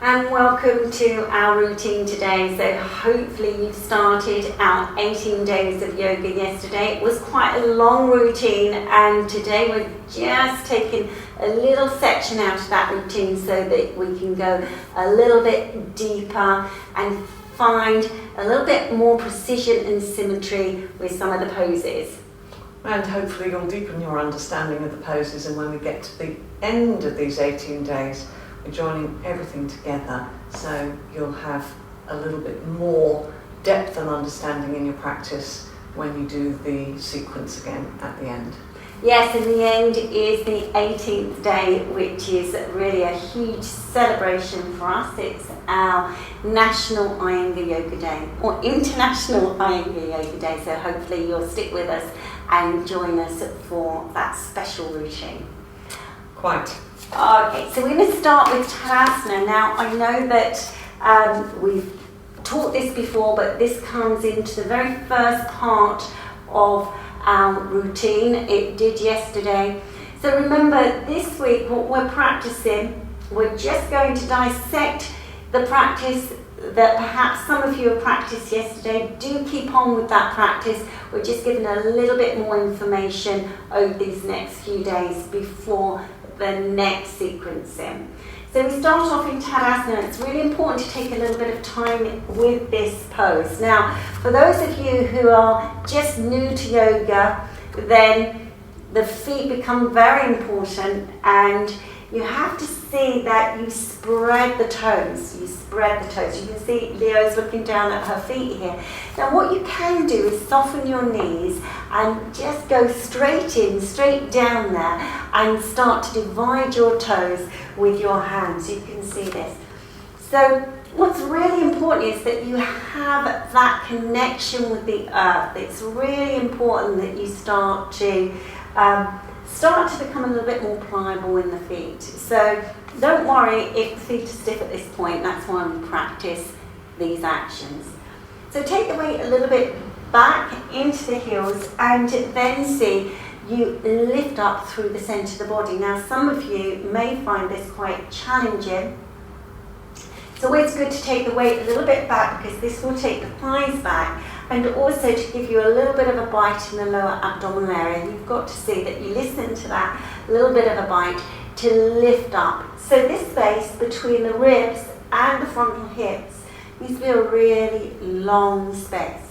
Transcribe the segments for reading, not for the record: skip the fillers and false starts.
And welcome to our routine today. So hopefully you've started our 18 days of yoga yesterday. It was quite a long routine, and today we're just taking a little section out of that routine so that we can go a little bit deeper and find a little bit more precision and symmetry with some of the poses. And hopefully you'll deepen your understanding of the poses, and when we get to the end of these 18 days, we're joining everything together, so you'll have a little bit more depth and understanding in your practice when you do the sequence again at the end. Yes, and the end is the 18th day, which is really a huge celebration for us. It's our National Iyengar Yoga Day, or International Iyengar Yoga Day, so hopefully you'll stick with us and join us for that special routine. Quite. Okay, so we're going to start with Tadasana. Now, I know that we've taught this before, but this comes into the very first part of our routine. It did yesterday. So remember, this week what we're practicing, we're just going to dissect the practice that perhaps some of you have practiced yesterday. Do keep on with that practice. We're just giving a little bit more information over these next few days before the next sequencing. So we start off in Tadasana. It's really important to take a little bit of time with this pose. Now, for those of you who are just new to yoga, then the feet become very important, and you have to see that you spread the toes. You spread the toes. You can see Leo's looking down at her feet here. Now what you can do is soften your knees and just go straight in, straight down there, and start to divide your toes with your hands. You can see this. So what's really important is that you have that connection with the earth. It's really important that you start to become a little bit more pliable in the feet. So don't worry if the feet are stiff at this point. That's why we practice these actions. So take the weight a little bit back into the heels, and then see you lift up through the centre of the body. Now some of you may find this quite challenging. It's always good to take the weight a little bit back, because this will take the thighs back, and also to give you a little bit of a bite in the lower abdominal area. You've got to see that you listen to that little bit of a bite to lift up. So this space between the ribs and the frontal hips needs to be a really long space.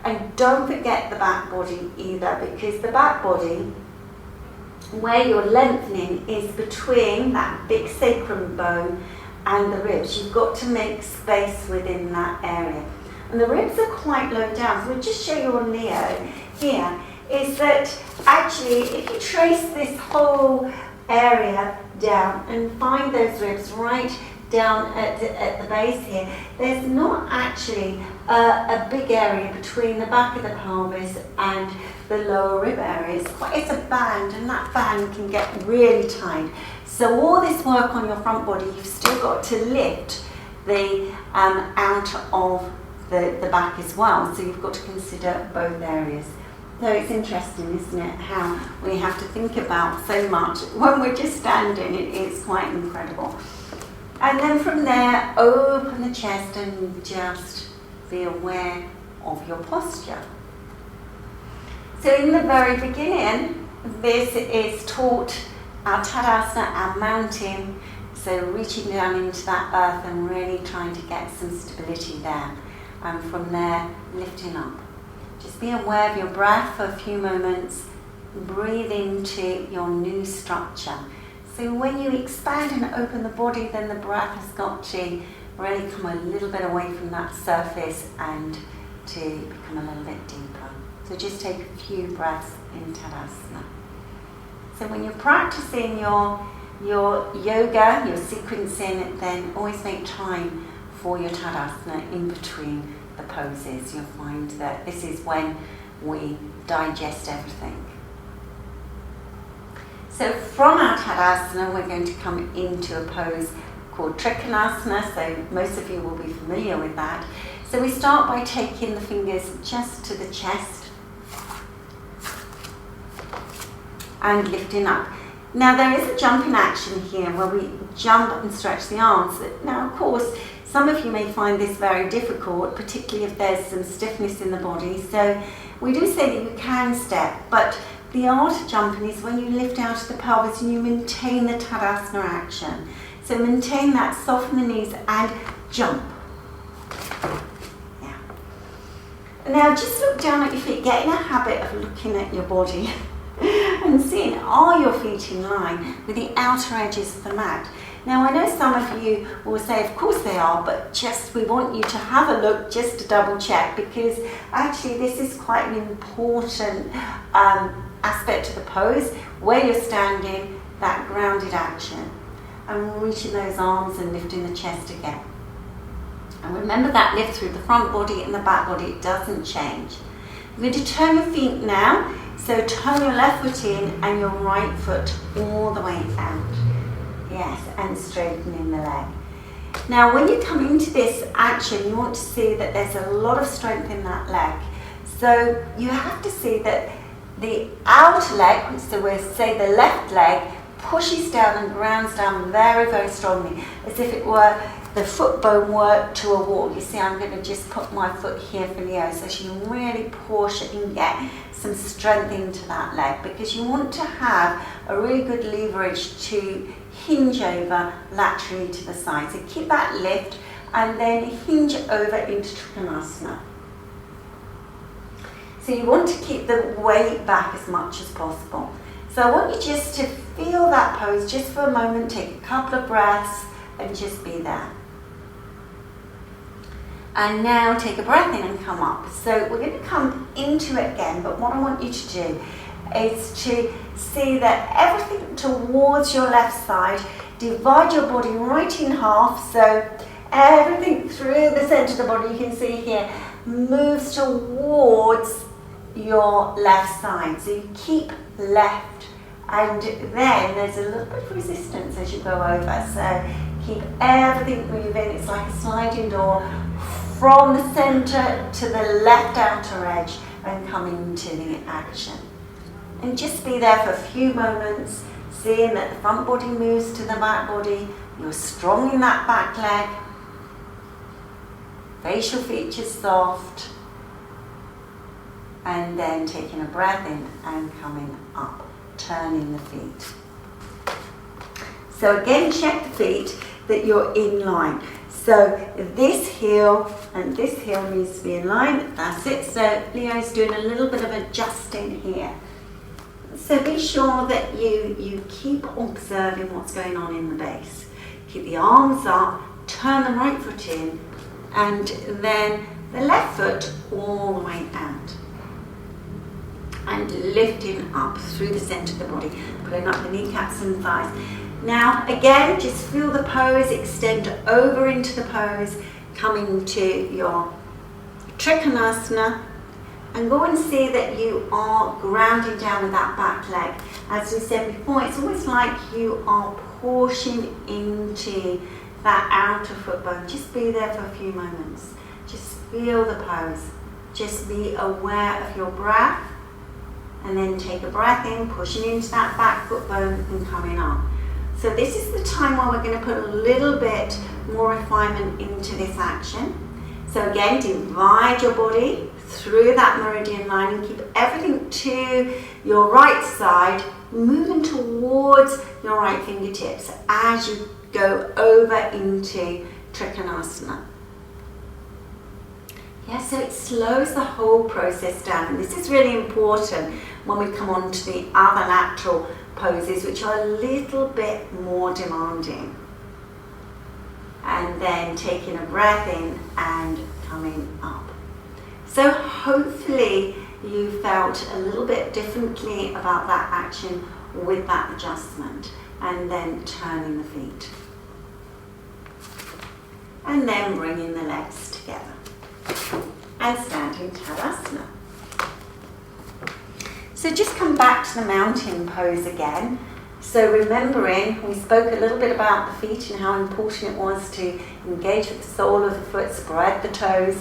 And don't forget the back body either, because the back body, where you're lengthening, is between that big sacrum bone and the ribs. You've got to make space within that area. And the ribs are quite low down. So we'll just show you on Leo here, is that actually if you trace this whole area down and find those ribs right down at the base here, there's not actually a big area between the back of the pelvis and the lower rib area. It's a band, and that band can get really tight. So all this work on your front body, you've still got to lift the out of the back as well. So you've got to consider both areas. So it's interesting, isn't it, how we have to think about so much when we're just standing. It's quite incredible. And then from there, open the chest and just be aware of your posture. So in the very beginning, this is taught our Tadasana, our mountain. So reaching down into that earth and really trying to get some stability there. And from there, lifting up. Just be aware of your breath for a few moments. Breathe into your new structure. So when you expand and open the body, then the breath has got to really come a little bit away from that surface and to become a little bit deeper. So just take a few breaths in Tadasana. So when you're practicing your yoga, your sequencing, then always make time for your Tadasana in between the poses. You'll find that this is when we digest everything. So from our Tadasana, we're going to come into a pose called Trikonasana. So most of you will be familiar with that. So we start by taking the fingers just to the chest and lifting up. Now there is a jumping action here where we jump and stretch the arms. Now of course, some of you may find this very difficult, particularly if there's some stiffness in the body. So we do say that you can step, but the art of jumping is when you lift out of the pelvis and you maintain the Tadasana action. So maintain that, soften the knees and jump. Yeah. Now just look down at your feet, get in a habit of looking at your body and seeing, are your feet in line with the outer edges of the mat? Now I know some of you will say, of course they are, but just we want you to have a look just to double check, because actually this is quite an important aspect of the pose, where you're standing, that grounded action, and reaching those arms and lifting the chest again. And remember that lift through the front body and the back body, it doesn't change. You're going to turn your feet now, so turn your left foot in and your right foot all the way out. Yes, and straightening the leg. Now when you come into this action, you want to see that there's a lot of strength in that leg. So you have to see that the outer leg, so we'll say the left leg, pushes down and grounds down very, very strongly, as if it were the foot bone were to a wall. You see, I'm going to just put my foot here for Leo, so she can really push and get some strength into that leg, because you want to have a really good leverage to hinge over laterally to the side. So keep that lift and then hinge over into Trikonasana. So you want to keep the weight back as much as possible. So I want you just to feel that pose just for a moment, take a couple of breaths and just be there. And now take a breath in and come up. So we're going to come into it again, but what I want you to do is to see that everything towards your left side, divide your body right in half, so everything through the centre of the body, you can see here, moves towards your left side. So you keep left, and then there's a little bit of resistance as you go over, so keep everything moving. It's like a sliding door from the centre to the left outer edge and coming into the action. And just be there for a few moments, seeing that the front body moves to the back body, you're strong in that back leg, facial features soft, and then taking a breath in and coming up, turning the feet. So again, check the feet that you're in line. So this heel and this heel needs to be in line, that's it. So Leo's doing a little bit of adjusting here. So be sure that you keep observing what's going on in the base. Keep the arms up, turn the right foot in, and then the left foot all the way out. And lifting up through the centre of the body, pulling up the kneecaps and thighs. Now again, just feel the pose, extend over into the pose, coming to your Trikonasana, and go and see that you are grounding down with that back leg. As we said before, it's almost like you are pushing into that outer foot bone. Just be there for a few moments. Just feel the pose. Just be aware of your breath, and then take a breath in, pushing into that back foot bone and coming up. So this is the time where we're going to put a little bit more refinement into this action. So again, divide your body through that meridian line and keep everything to your right side, moving towards your right fingertips as you go over into Trikonasana. Yeah, so it slows the whole process down, and this is really important when we come on to the other lateral poses, which are a little bit more demanding. And then taking a breath in and coming up. So hopefully you felt a little bit differently about that action with that adjustment, and then turning the feet. And then bringing the legs together. And standing Tadasana. So just come back to the mountain pose again. So remembering, we spoke a little bit about the feet and how important it was to engage with the sole of the foot, spread the toes,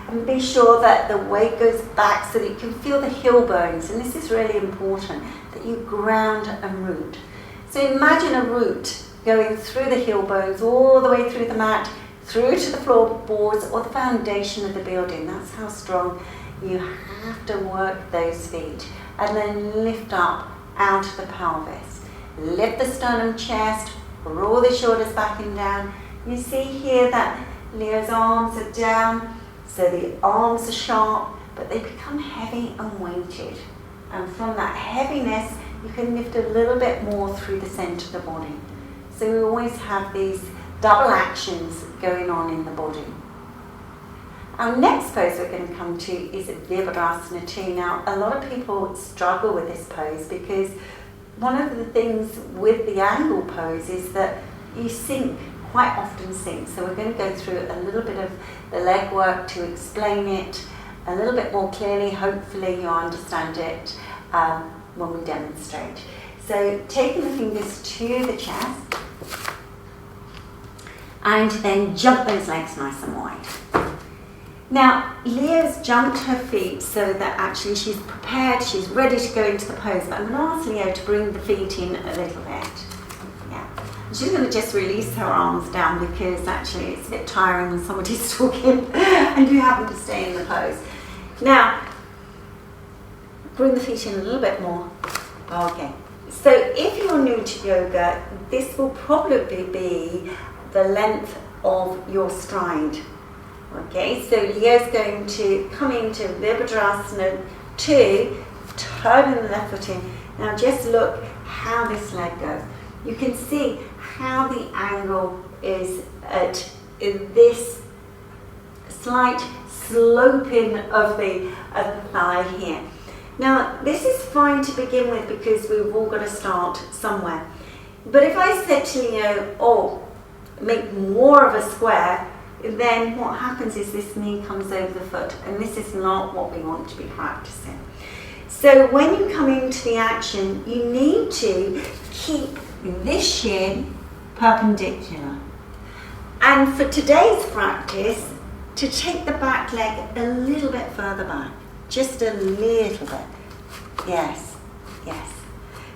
and be sure that the weight goes back so that you can feel the heel bones. And this is really important, that you ground and root. So imagine a root going through the heel bones, all the way through the mat, through to the floorboards or the foundation of the building. That's how strong you have to work those feet. And then lift up out of the pelvis. Lift the sternum, chest, roll the shoulders back and down. You see here that Leo's arms are down, so the arms are sharp, but they become heavy and weighted. And from that heaviness, you can lift a little bit more through the centre of the body. So we always have these double actions going on in the body. Our next pose we're going to come to is Virabhadrasana 2. Now, a lot of people struggle with this pose because one of the things with the angle pose is that you sink, quite often sink. So we're going to go through a little bit of the leg work to explain it a little bit more clearly. Hopefully you understand it when we demonstrate. So taking the fingers to the chest and then jump those legs nice and wide. Now, Leo's jumped her feet so that actually she's prepared, she's ready to go into the pose, but I'm going to ask Leo to bring the feet in a little bit. Yeah. She's going to just release her arms down because actually it's a bit tiring when somebody's talking and you happen to stay in the pose. Now, bring the feet in a little bit more. Okay. So if you're new to yoga, this will probably be the length of your stride. Okay, so Leo's going to come into Virabhadrasana 2, turning the left foot in. Now just look how this leg goes. You can see how the angle is at this slight sloping of the thigh here. Now this is fine to begin with because we've all got to start somewhere. But if I said to Leo, oh, make more of a square, then what happens is this knee comes over the foot, and this is not what we want to be practicing. So when you come into the action, you need to keep this shin perpendicular. And for today's practice, to take the back leg a little bit further back, just a little bit. Yes, yes.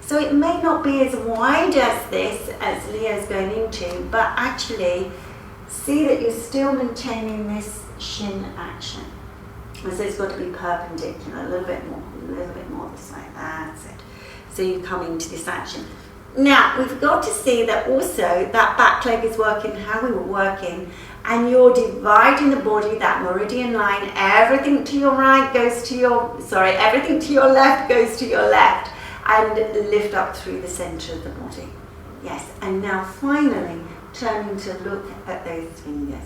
So it may not be as wide as this, as Leo's going into, but actually see that you're still maintaining this shin action. And so it's got to be perpendicular, a little bit more this way, that's it. So you come into this action. Now, we've got to see that also that back leg is working how we were working, and you're dividing the body, that meridian line, everything to your right goes to your, everything to your left goes to your left, and lift up through the centre of the body. Yes, and now finally, turning to look at those fingers.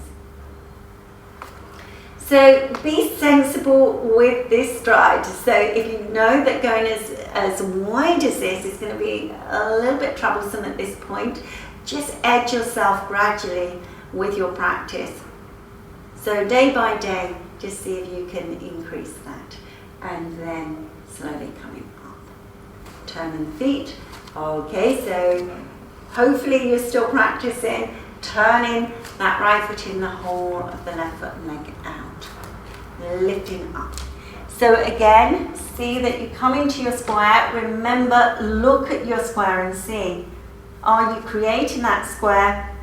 So be sensible with this stride. So if you know that going as wide as this is going to be a little bit troublesome at this point, just edge yourself gradually with your practice. So day by day, just see if you can increase that. And then slowly coming up. Turning the feet. Okay, so hopefully you're still practicing turning that right foot in the whole of the left foot and leg out. Lifting up. So again, see that you come into your square. Remember, look at your square and see, are you creating that square?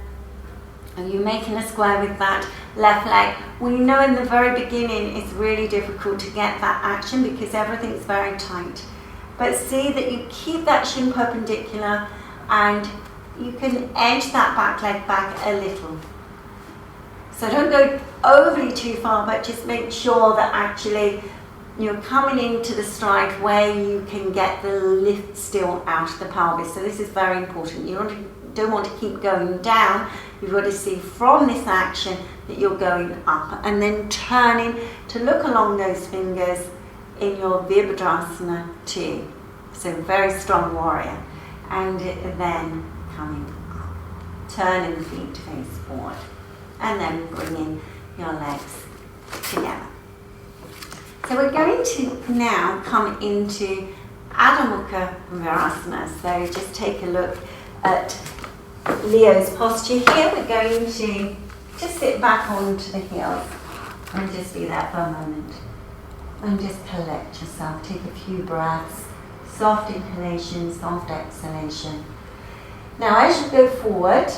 Are you making a square with that left leg? We know in the very beginning it's really difficult to get that action because everything's very tight. But see that you keep that shin perpendicular and you can edge that back leg back a little. So don't go overly too far, but just make sure that actually you're coming into the stride where you can get the lift still out of the pelvis. So this is very important. You don't want to keep going down. You've got to see from this action that you're going up and then turning to look along those fingers in your Virabhadrasana 2. So very strong warrior. And then coming up, turning the feet to face forward, and then bringing your legs together. So we're going to now come into Adho, Mukha, Virasana. So just take a look at Leo's posture here. We're going to just sit back onto the heels and just be there for a moment. And just collect yourself, take a few breaths, soft inhalation, soft exhalation. Now as you go forward,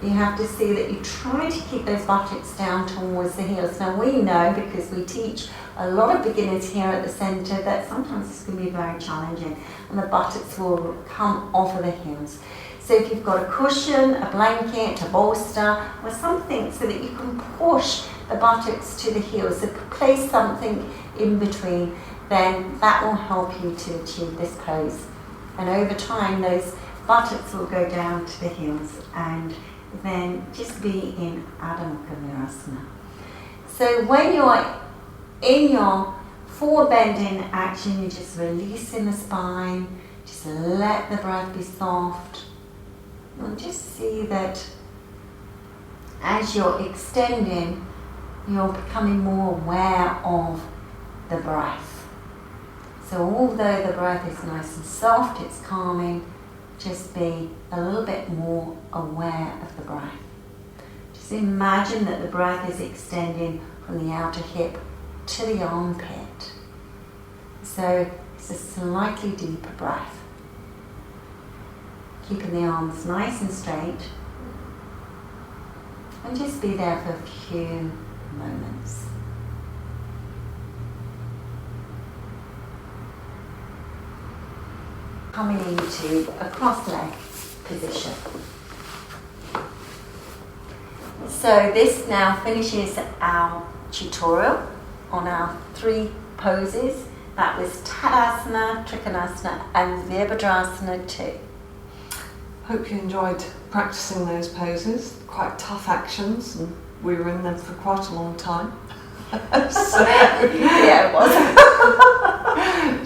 you have to see that you try to keep those buttocks down towards the heels. Now we know, because we teach a lot of beginners here at the centre, that sometimes this can be very challenging and the buttocks will come off of the heels. So if you've got a cushion, a blanket, a bolster or something so that you can push the buttocks to the heels, so place something in between, then that will help you to achieve this pose. And over time those buttocks will go down to the heels and then just be in Adho Mukha Virasana. So when you're in your forward bending action, you're just releasing the spine, just let the breath be soft. And just see that as you're extending, you're becoming more aware of the breath. So although the breath is nice and soft, it's calming, just be a little bit more aware of the breath. Just imagine that the breath is extending from the outer hip to the armpit. So it's a slightly deeper breath. Keeping the arms nice and straight. And just be there for a few moments. Coming into a cross-leg position. So this now finishes our tutorial on our 3 poses. That was Tadasana, Trikonasana and Virabhadrasana 2. Hope you enjoyed practicing those poses. Quite tough actions, and we were in them for quite a long time. Yeah, it was.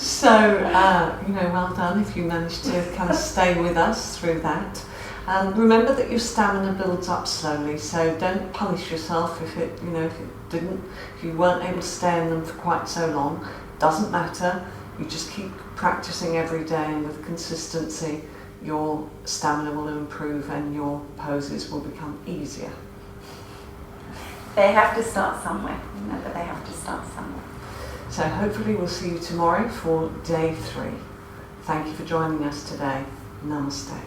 So, well done if you managed to kind of stay with us through that. And remember that your stamina builds up slowly, so don't punish yourself if it didn't, if you weren't able to stay in them for quite so long. Doesn't matter. You just keep practicing every day, and with consistency, your stamina will improve and your poses will become easier. They have to start somewhere. Remember, they have to start somewhere. So hopefully we'll see you tomorrow for day 3. Thank you for joining us today. Namaste.